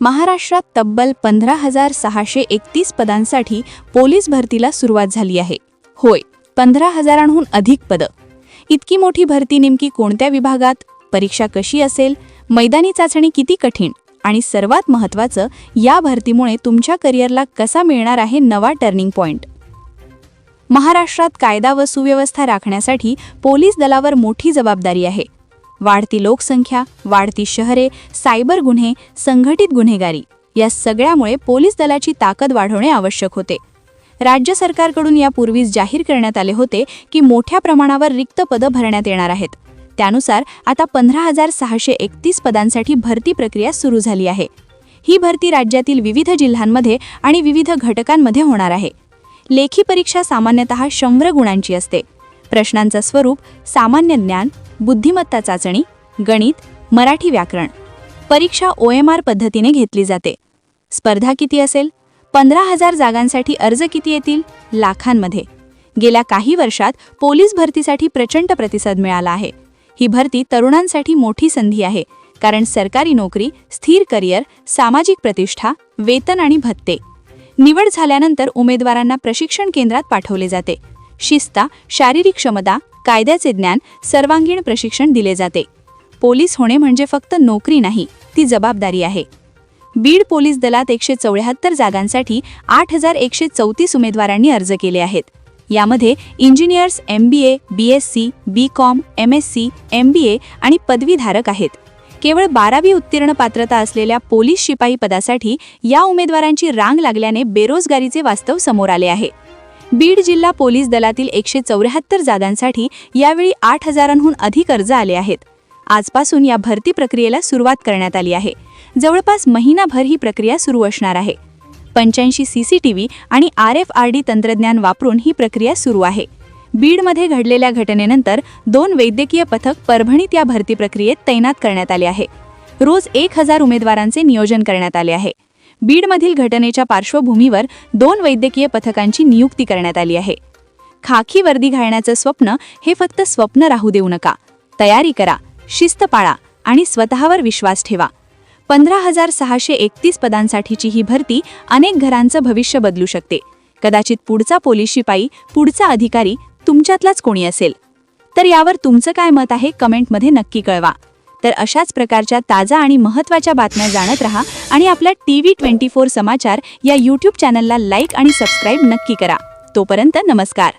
महाराष्ट्रात तब्बल 15,631 पदांसाठी पोलीस भरतीला सुरुवात झाली आहे. होय, 15,000हून अधिक पदं. इतकी मोठी भरती नेमकी कोणत्या विभागात, परीक्षा कशी असेल, मैदानी चाचणी किती कठीण आणि सर्वात महत्त्वाचं, या भरतीमुळे तुमच्या करिअरला कसा मिळणार आहे नवा टर्निंग पॉइंट. महाराष्ट्रात कायदा व सुव्यवस्था राखण्यासाठी पोलीस दलावर मोठी जबाबदारी आहे. वाढती लोकसंख्या, वाढती शहरे, सायबर गुन्हे, संघटित गुन्हेगारी या सगळ्यामुळे पोलीस दलाची ताकद वाढवणे आवश्यक होते. राज्य सरकारकडून यापूर्वीच जाहीर करण्यात आले होते की मोठ्या प्रमाणावर रिक्त पदं भरण्यात येणार आहेत. त्यानुसार आता 15,631 पदांसाठी भरती प्रक्रिया सुरू झाली आहे. ही भरती राज्यातील विविध जिल्ह्यांमध्ये आणि विविध घटकांमध्ये होणार आहे. लेखी परीक्षा सामान्यतः 100 गुणांची असते. प्रश्नांचं स्वरूप सामान्य ज्ञान, बुद्धिमत्ता चाचणी, गणित, मराठी व्याकरण. परीक्षा OMR पद्धतीने घेतली जाते. स्पर्धा किती असेल? 15,000 जागांसाठी अर्ज किती येतील? लाखांमध्ये. गेल्या काही वर्षात पोलीस भरतीसाठी प्रचंड प्रतिसाद मिळाला आहे. ही भरती तरुणांसाठी मोठी संधी आहे, कारण सरकारी नोकरी, स्थिर करिअर, सामाजिक प्रतिष्ठा, वेतन आणि भत्ते. निवड झाल्यानंतर उमेदवारांना प्रशिक्षण केंद्रात पाठवले जाते. शिस्त, शारीरिक क्षमता, कायद्याचे ज्ञान, सर्वांगीण प्रशिक्षण दिले जाते. पोलीस होणे म्हणजे फक्त नोकरी नाही, ती जबाबदारी आहे. बीड पोलीस दलात 174 जागांसाठी 8,134 उमेदवारांनी अर्ज केले आहेत. यामध्ये engineers, MBA, BSc, BCom, MSc, MBA आणि पदवीधारक आहेत. केवळ 12वी उत्तीर्ण पात्रता असलेल्या पोलीस शिपाई पदासाठी या उमेदवारांची रांग लागल्याने बेरोजगारीचे वास्तव समोर आले आहे. बीड जिल्हा पोलीस दलातील 174 जागांसाठी यावेळी 8,000हून अधिक अर्ज आले आहेत. आजपासून या भरती प्रक्रियेला सुरुवात करण्यात आली आहे. जवळपास महिनाभर ही प्रक्रिया सुरू असणार आहे. 85 CCTV आणि RFID तंत्रज्ञान वापरून ही प्रक्रिया सुरू आहे. बीडमध्ये घडलेल्या घटनेनंतर 2 वैद्यकीय पथक परभणीत या भरती प्रक्रियेत तैनात करण्यात आले आहे. रोज 1,000 उमेदवारांचे नियोजन करण्यात आले आहे. बीडमधील घटनेच्या पार्श्वभूमीवर 2 वैद्यकीय पथकांची नियुक्ती करण्यात आली आहे. खाकी वर्दी घालण्याचं स्वप्न हे फक्त स्वप्न राहू देऊ नका. तयारी करा, शिस्त पाळा आणि स्वतःवर विश्वास ठेवा. 15,631 पदांसाठीची ही भरती अनेक घरांचं भविष्य बदलू शकते. कदाचित पुढचा पोलीस शिपाई, पुढचा अधिकारी तुमच्यातलाच कोणी असेल. तर यावर तुमचं काय मत आहे कमेंटमध्ये नक्की कळवा. तर अशाच प्रकारच्या ताजा आणि महत्त्वाच्या बातम्या जाणत रहा आणि आपल्या TV24 समाचार या YouTube चॅनलला लाईक आणि सबस्क्राईब नक्की करा. तोपर्यंत नमस्कार.